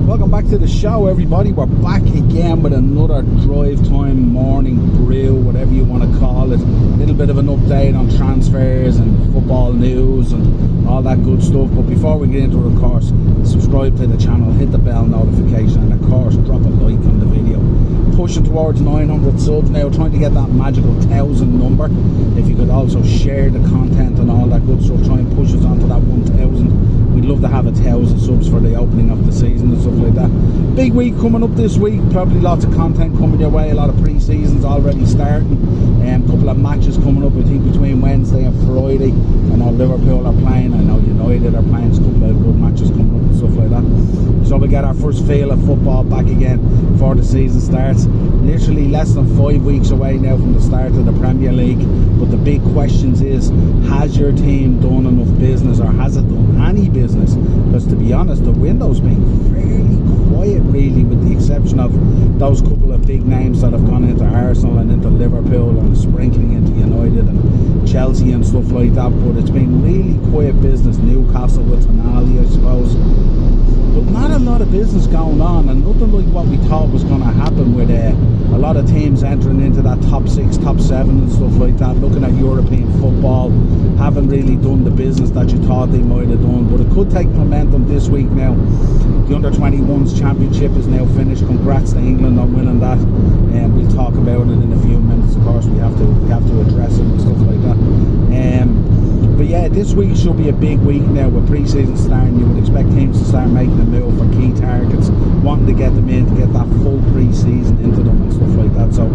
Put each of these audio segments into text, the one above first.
Welcome back to the show, everybody. We're back again with another drive time morning brew, whatever you want to call it. A little bit of an update on transfers and football news and all that good stuff. But before we get into it, of course, subscribe to the channel, hit the bell notification, and of course drop a like on the video. Pushing towards 900 subs now, trying to get that magical 1,000 number. If you could also share the content and all that good stuff, try and push us onto that 1,000. We'd love to have 1,000 subs for the opening of the season and stuff like that. Big week coming up this week, probably lots of content coming your way, a lot of pre-seasons already starting. A couple of matches coming up, I think, between Wednesday and Friday. I know Liverpool are playing, I know United are playing, a couple of good matches coming up and stuff like that. So we get our first feel of football back again before the season starts. Literally less than 5 weeks away now from the start of the Premier League. But the big questions is, has your team done enough business, or has it done any business? Because to be honest, the window's been fairly quiet really, with the exception of those couple of big names that have gone into Arsenal and into Liverpool and sprinkling into United and Chelsea and stuff like that. But it's been really quiet business. Newcastle with Niall, I suppose. But not a lot of business going on, and nothing like what we thought was going to happen with a lot of teams entering into that top 6, top 7 and stuff like that, looking at European football, haven't really done the business that you thought they might have done. But it could take momentum this week now. The Under-21s Championship is now finished. Congrats to England on winning that, and we'll talk about it in a few minutes. Of course, we have to address it and stuff like that. But yeah, this week should be a big week now with pre-season starting. You would expect teams to start making a move for key targets, wanting to get them in, to get that full pre-season into them and stuff like that. So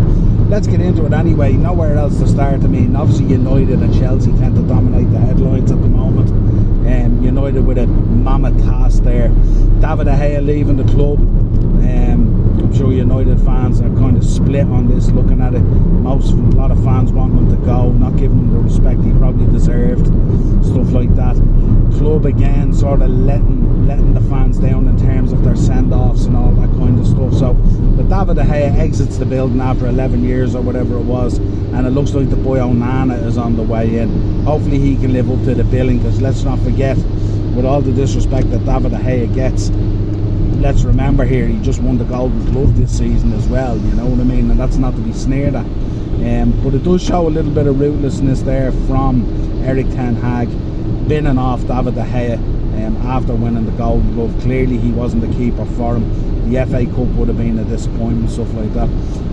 let's get into it anyway. Nowhere else to start. I mean, obviously United and Chelsea tend to dominate the headlines at the moment. United with a mammoth task there. David De Gea leaving the club. I'm sure United fans are kind of split on this, looking at it. A lot of fans want him to go, not giving him the respect he probably deserved, stuff like that. Club again sort of letting the fans down in terms of their send-offs and all that kind of stuff. So, but David De Gea exits the building after 11 years or whatever it was, and it looks like the boy Onana is on the way in. Hopefully he can live up to the billing, because let's not forget, with all the disrespect that David De Gea gets, let's remember here, he just won the Golden Glove this season as well, you know what I mean, and that's not to be sneered at. But it does show a little bit of ruthlessness there from Erik ten Hag, binning off David De Gea after winning the Golden Glove. Clearly he wasn't the keeper for him. The FA Cup would have been a disappointment, stuff like that.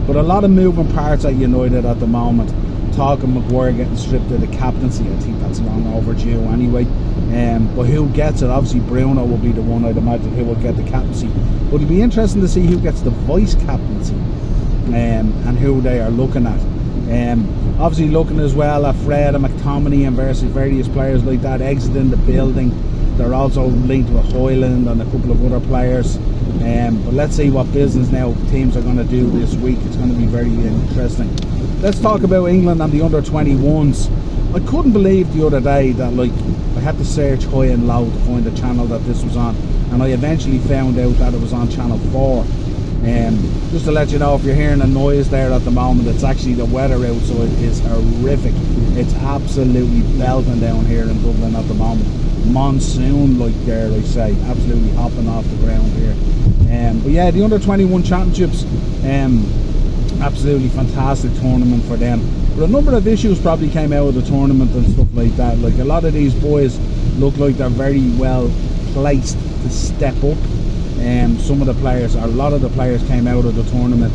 But a lot of moving parts at United at the moment. Talk of Maguire getting stripped of the captaincy, I think that's long overdue anyway. But who gets it? Obviously Bruno will be the one, I'd imagine, who will get the captaincy. But it'll be interesting to see who gets the vice captaincy and who they are looking at. Obviously looking as well at Fred and McTominay and various players like that exiting the building. They're also linked with Hoyland and a couple of other players. But let's see what business now teams are going to do this week. It's going to be very interesting. Let's talk about England and the Under-21s. I couldn't believe the other day that, like, I had to search high and low to find the channel that this was on, and I eventually found out that it was on channel 4. Just to let you know, if you're hearing a noise there at the moment, it's actually the weather outside is horrific. It's absolutely belting down here in Dublin at the moment. Monsoon, like, dare I say, absolutely hopping off the ground here. But yeah, the Under-21 Championships, absolutely fantastic tournament for them. But a number of issues probably came out of the tournament and stuff like that. Like, a lot of these boys look like they're very well placed to step up. Some of the players, or a lot of the players, came out of the tournament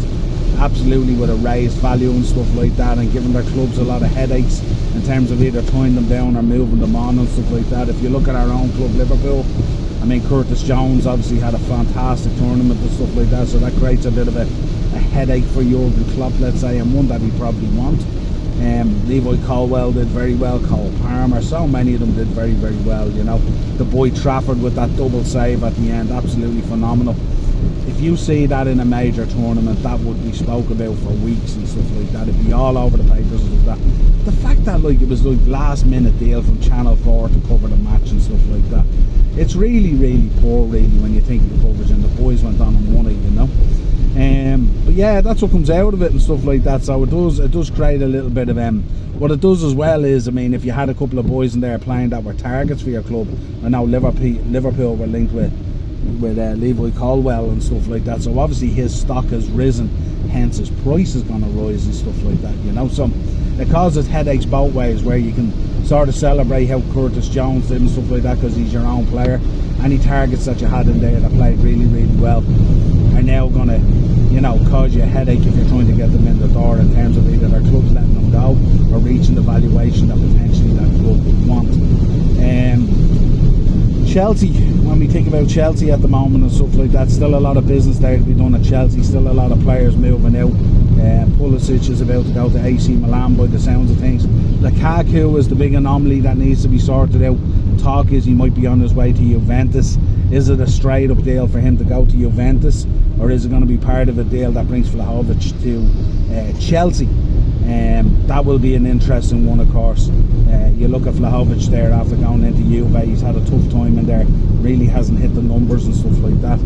absolutely with a raised value and stuff like that, and giving their clubs a lot of headaches in terms of either tying them down or moving them on and stuff like that. If you look at our own club, Liverpool, I mean, Curtis Jones obviously had a fantastic tournament and stuff like that, so that creates a bit of a headache for Jurgen Klopp, let's say, and one that he probably won't. Levi Colwell did very well, Cole Palmer, so many of them did very, very well, you know. The boy Trafford with that double save at the end, absolutely phenomenal. If you see that in a major tournament, that would be spoke about for weeks and stuff like that. It'd be all over the papers and stuff like that. The fact that, like, it was like last minute deal from Channel 4 to cover the match and stuff like that, it's really, really poor really when you think of the coverage, and the boys went on and won it, you know. But yeah, that's what comes out of it and stuff like that. So it does create a little bit of what it does as well is, I mean, if you had a couple of boys in there playing that were targets for your club, I know Liverpool were linked with Levi Colwell and stuff like that. So obviously his stock has risen, hence his price is going to rise and stuff like that, you know. So it causes headaches both ways, where you can sort of celebrate how Curtis Jones did and stuff like that because he's your own player. Any targets that you had in there that played really, really well are now going to, you know, cause you a headache if you're trying to get them in the door, in terms of either their club's letting them go or reaching the valuation that potentially that club would want. Chelsea, when we think about Chelsea at the moment and stuff like that, still a lot of business there to be done at Chelsea, still a lot of players moving out. Pulisic is about to go to AC Milan by the sounds of things. Lukaku is the big anomaly that needs to be sorted out. Talk is he might be on his way to Juventus. Is it a straight up deal for him to go to Juventus, or is it going to be part of a deal that brings Vlahovic to Chelsea? That will be an interesting one, of course. You look at Vlahovic there after going into Juve, he's had a tough time in there, really hasn't hit the numbers and stuff like that.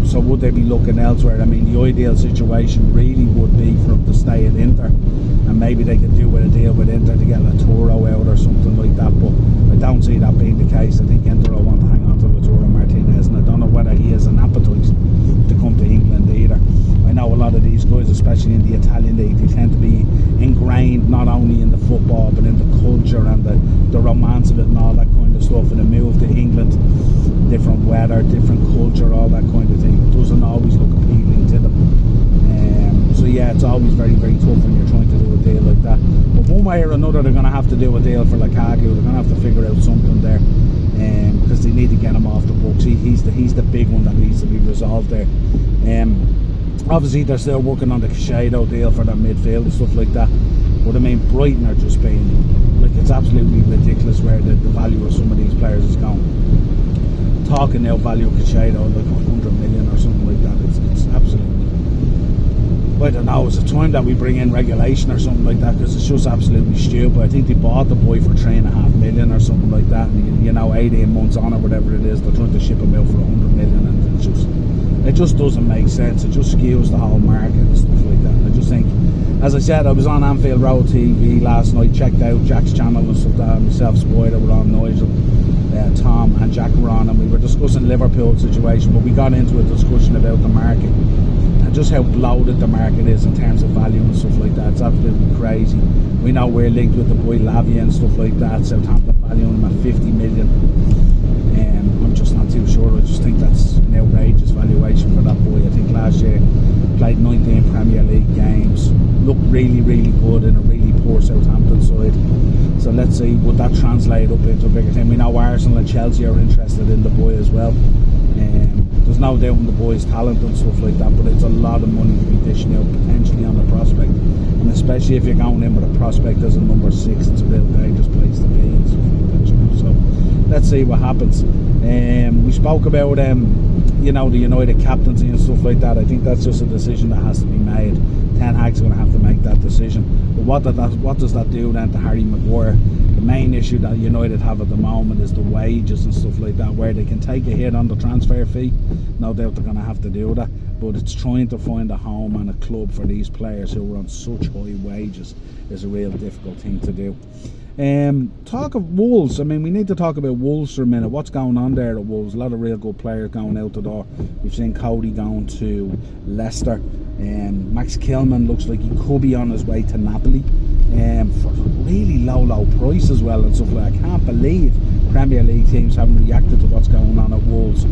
So would they be looking elsewhere? I mean, the ideal situation really would be for him to stay at Inter, and maybe they could do with a deal with Inter to get Laturo out or something like that, but I don't see that being the case. I think Inter will want to hang on to Laturo Martinez, and I don't know whether he has an appetite to come to England either. I know a lot of these guys, especially in the Italian league, they tend to be ingrained not only in the football but in the culture and the romance of it and all that kind of stuff. And a move to England, different weather, different culture, all that kind of thing, doesn't always look appealing to them. So yeah, it's always very, very tough when you're trying to do a deal like that. But one way or another, they're going to have to do a deal for Lukaku. They're going to have to figure out something there, because they need to get him off the books. He's the big one that needs to be resolved there. Obviously they're still working on the Caicedo deal for their midfield and stuff like that, but I mean, Brighton are just being, like, it's absolutely ridiculous where the value of some of these players is going. Talking now value of Caicedo like 100 million or something like that. It's absolutely, I don't know, it's a time that we bring in regulation or something like that, because it's just absolutely stupid. I think they bought the boy for 3.5 million or something like that, and you know, 18 months on or whatever it is, they're trying to ship him out for 100 million, and it just doesn't make sense. It just skews the whole market and stuff like that. And I just think, as I said, I was on Anfield Road TV last night, checked out Jack's channel and stuff like that. Myself, Spider were on, Nigel, Tom and Jack were on, and we were discussing Liverpool situation, but we got into a discussion about the market and just how bloated the market is in terms of value and stuff like that. It's absolutely crazy. We know we're linked with the boy Lavia and stuff like that. Southampton valuing him at 50 million. I'm just not too sure. I just think that's an outrageous valuation for that boy. I think last year played 19 Premier League games, looked really, really good in a really poor Southampton side. So let's see, would that translate up into a bigger thing? We know Arsenal and Chelsea are interested in the boy as well. There's no doubt in the boy's talent and stuff like that, but it's a lot of money to be dishing out potentially on the prospect, and especially if you're going in with a prospect as a number 6, it's a real dangerous place to be and stuff like that, you know. So let's see what happens. We spoke about you know, the United captaincy and stuff like that. I think that's just a decision that has to be made. Ten Hag's going to have to make that decision. But what does that do then to Harry Maguire? The main issue that United have at the moment is the wages and stuff like that, where they can take a hit on the transfer fee. No doubt they're going to have to do that, but it's trying to find a home and a club for these players who are on such high wages is a real difficult thing to do. Talk of Wolves, I mean, we need to talk about Wolves for a minute. What's going on there at Wolves? A lot of real good players going out the door. We've seen Cody going to Leicester. Max Kilman looks like he could be on his way to Napoli for really low price as well and stuff like that. I can't believe Premier League teams haven't reacted to what's going on at Wolves.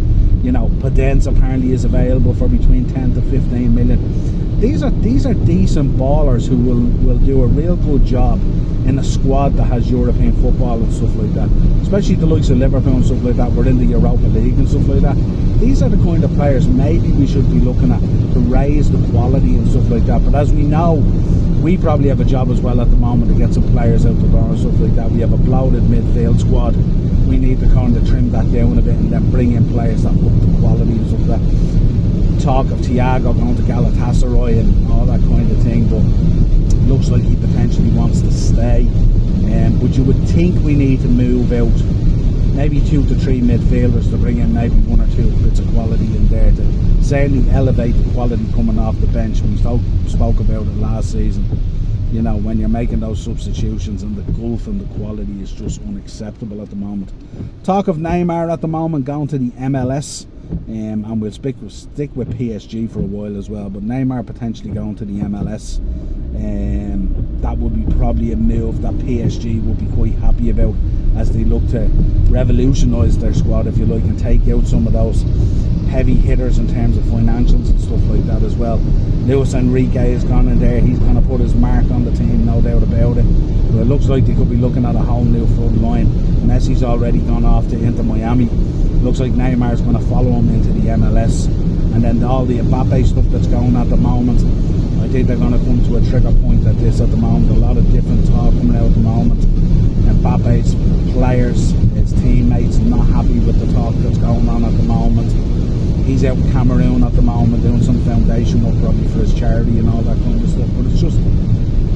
You know, Podence apparently is available for between 10 to 15 million. These are decent ballers who will do a real good job in a squad that has European football and stuff like that, especially the likes of Liverpool and stuff like that. We're in the Europa League and stuff like that. These are the kind of players maybe we should be looking at to raise the quality and stuff like that. But as we know, we probably have a job as well at the moment to get some players out the door and stuff like that. We have a bloated midfield squad. We need to kind of trim that down a bit and then bring in players that up the quality and stuff like that. Talk of Thiago going to Galatasaray and all that kind of thing, but looks like he potentially wants to stay. But you would think we need to move out maybe 2 to 3 midfielders to bring in maybe 1 or 2 bits of quality in there to certainly elevate the quality coming off the bench. We spoke about it last season. You know, when you're making those substitutions, and the gulf and the quality is just unacceptable at the moment. Talk of Neymar at the moment going to the MLS. and we'll stick with PSG for a while as well. But Neymar potentially going to the MLS, that would be probably a move that PSG would be quite happy about, as they look to revolutionise their squad, if you like, and take out some of those heavy hitters in terms of financials and stuff like that as well. Luis Enrique has gone in there, he's going to put his mark on the team, no doubt about it. But it looks like they could be looking at a whole new front line. Messi's already gone off to Inter Miami. Looks like Neymar's going to follow him into the MLS. And then all the Mbappe stuff that's going at the moment, I think they're going to come to a trigger point at this at the moment. A lot of different talk coming out at the moment. Mbappe's players, his teammates, not happy with the talk that's going on at the moment. He's out in Cameroon at the moment doing some foundation work probably for his charity and all that kind of stuff. But it's just,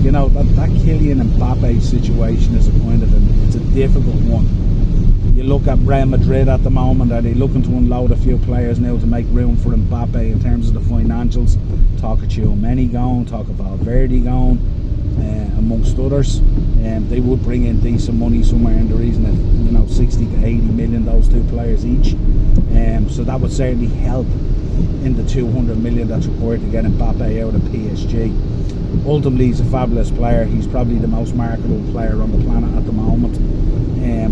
you know, that Kylian Mbappe situation is a kind of it's a difficult one. You look at Real Madrid at the moment, are they looking to unload a few players now to make room for Mbappe in terms of the financials? Talk of Tchouaméni going, talk of Valverde going, amongst others. They would bring in decent money, somewhere in the region of, you know, 60 to 80 million, those two players each. So that would certainly help in the 200 million that's required to get Mbappe out of PSG. Ultimately, he's a fabulous player. He's probably the most marketable player on the planet at the moment.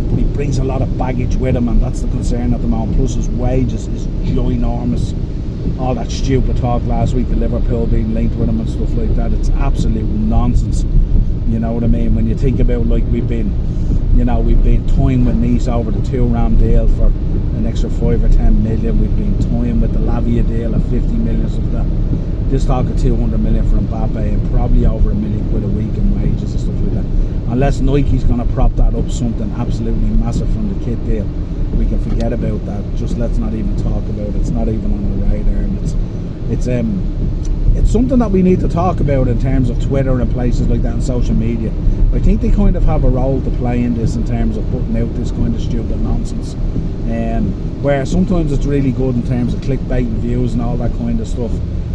But he brings a lot of baggage with him, and that's the concern at the moment. Plus his wages is ginormous. All that stupid talk last week of Liverpool being linked with him and stuff like that, it's absolute nonsense. You know what I mean? When you think about, like, we've been toying with Nice over the 2-round deal for an extra 5 or 10 million. We've been toying with the Lavia deal of 50 million, stuff like that. This talk of 200 million for Mbappe and probably over £1 million quid a week in wages and stuff like that. Unless Nike's going to prop that up something absolutely massive from the kit deal, we can forget about that. Just let's not even talk about it. It's not even on the radar, and it's something that we need to talk about in terms of Twitter and places like that and social media. I think they kind of have a role to play in this in terms of putting out this kind of stupid nonsense, where sometimes it's really good in terms of clickbait and views and all that kind of stuff.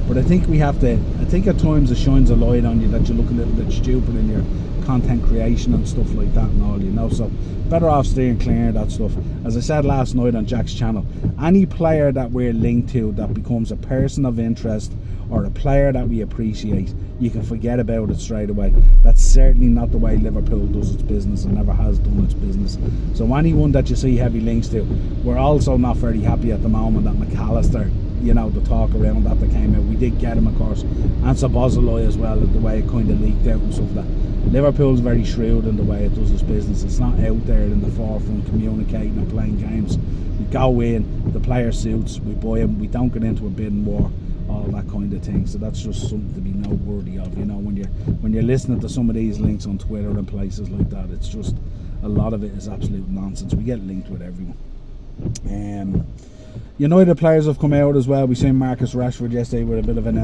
But I think at times it shines a light on you that you look a little bit stupid in your content creation and stuff like that and all, you know. So better off staying clear of that stuff. As I said last night on Jack's channel, any player that we're linked to that becomes a person of interest or a player that we appreciate, you can forget about it straight away. That's certainly not the way Liverpool does its business and never has done its business. So anyone that you see heavy links to, we're also not very happy at the moment that McAllister, you know, the talk around that came out. We did get him, of course, and Szoboszlai as well, the way it kind of leaked out and stuff like that. Liverpool's very shrewd in the way it does its business. It's not out there in the forefront communicating and playing games. We go in, the player suits, we buy him, we don't get into a bidding war, all that kind of thing. So that's just something to be noteworthy of, you know. When you're listening to some of these links on Twitter and places like that, it's just, a lot of it is absolute nonsense. We get linked with everyone. United players have come out as well. We seen Marcus Rashford yesterday with a bit of an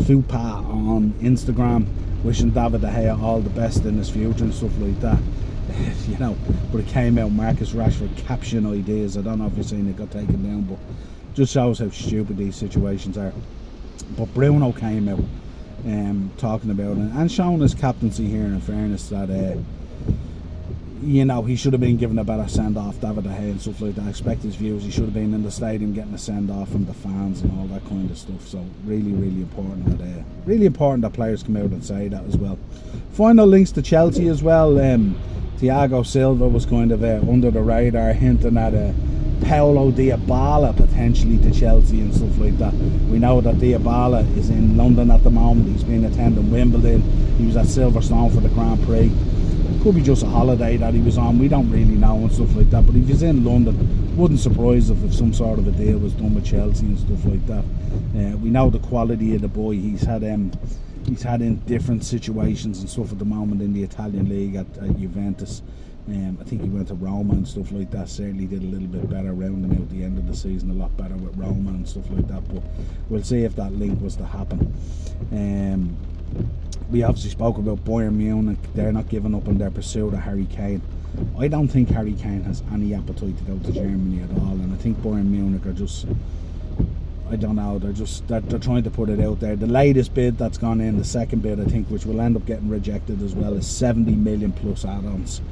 faux pas on Instagram, wishing David De Gea all the best in his future and stuff like that. You know, but it came out, Marcus Rashford caption ideas. I don't know if you've seen it, got taken down, but just shows how stupid these situations are. But Bruno came out talking about it and showing his captaincy here, in fairness, that you know, he should have been given a better send-off, David De Gea and stuff like that. I expect his views. He should have been in the stadium getting a send-off from the fans and all that kind of stuff. So really, really important that players come out and say that as well. Final links to Chelsea as well. Thiago Silva was kind of under the radar, hinting at Paulo Dybala potentially to Chelsea and stuff like that. We know that Dybala is in London at the moment. He's been attending Wimbledon. He was at Silverstone for the Grand Prix. Could be just a holiday that he was on, we don't really know and stuff like that. But if he's in London, wouldn't surprise if some sort of a deal was done with Chelsea and stuff like that. We know the quality of the boy. He's had in different situations and stuff at the moment in the Italian league at Juventus. I think he went to Roma and stuff like that. Certainly did a little bit better, rounding out the end of the season a lot better with Roma and stuff like that. But we'll see if that link was to happen. We obviously spoke about Bayern Munich. They're not giving up on their pursuit of Harry Kane. I don't think Harry Kane has any appetite to go to Germany at all, and I think Bayern Munich are just, I don't know, they're trying to put it out there. The latest bid that's gone in, the second bid I think, which will end up getting rejected as well, is 70 million plus add-ons.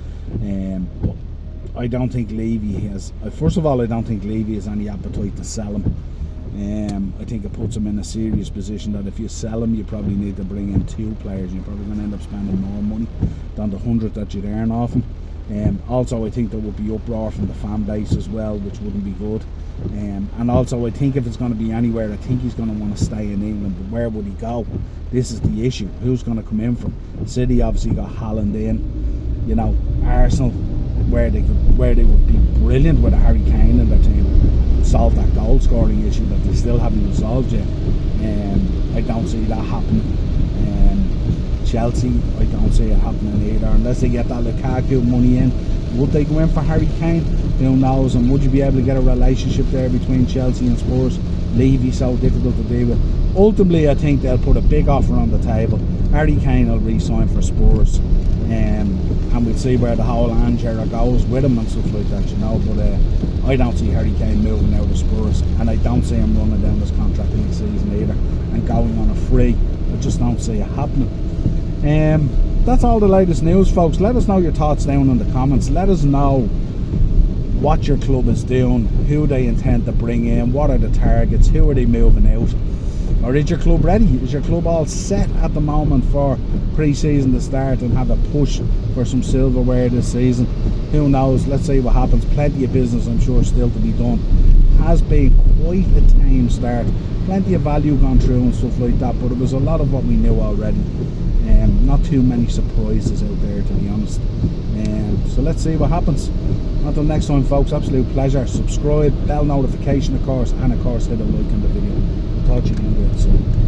But I don't think Levy has. First of all, I don't think Levy has any appetite to sell him. I think it puts him in a serious position that if you sell him, you probably need to bring in 2 players. You're probably going to end up spending more money than the 100 that you'd earn off him. Also, I think there would be uproar from the fan base as well, which wouldn't be good. And also, I think if it's going to be anywhere, I think he's going to want to stay in England. But where would he go? This is the issue. Who's going to come in from? City obviously got Haaland in. You know, Arsenal, where they would be brilliant with a Harry Kane in their team, solve that goal scoring issue that they still haven't resolved yet. I don't see that happening. Chelsea, I don't see it happening either unless they get that Lukaku money in. Would they go in for Harry Kane? Who knows? And would you be able to get a relationship there between Chelsea and Spurs? Levy so difficult to deal with. Ultimately, I think they'll put a big offer on the table. Harry Kane will re-sign for Spurs, and we'll see where the whole Angera goes with him and stuff like that, you know. But I don't see Harry Kane moving out of Spurs, and I don't see him running down his contract in the season either and going on a free. I just don't see it happening. That's all the latest news, folks. Let us know your thoughts down in the comments. Let us know what your club is doing, who they intend to bring in, what are the targets, who are they moving out, or is your club ready? Is your club all set at the moment for pre-season to start and have a push for some silverware this season? Who knows? Let's see what happens. Plenty of business, I'm sure, still to be done. Has been quite a tame start. Plenty of value gone through and stuff like that, but it was a lot of what we knew already. Not too many surprises out there, to be honest. So let's see what happens. Until next time, folks, absolute pleasure. Subscribe, bell notification, of course, and of course hit a like on the video. I'll talk to you again real soon.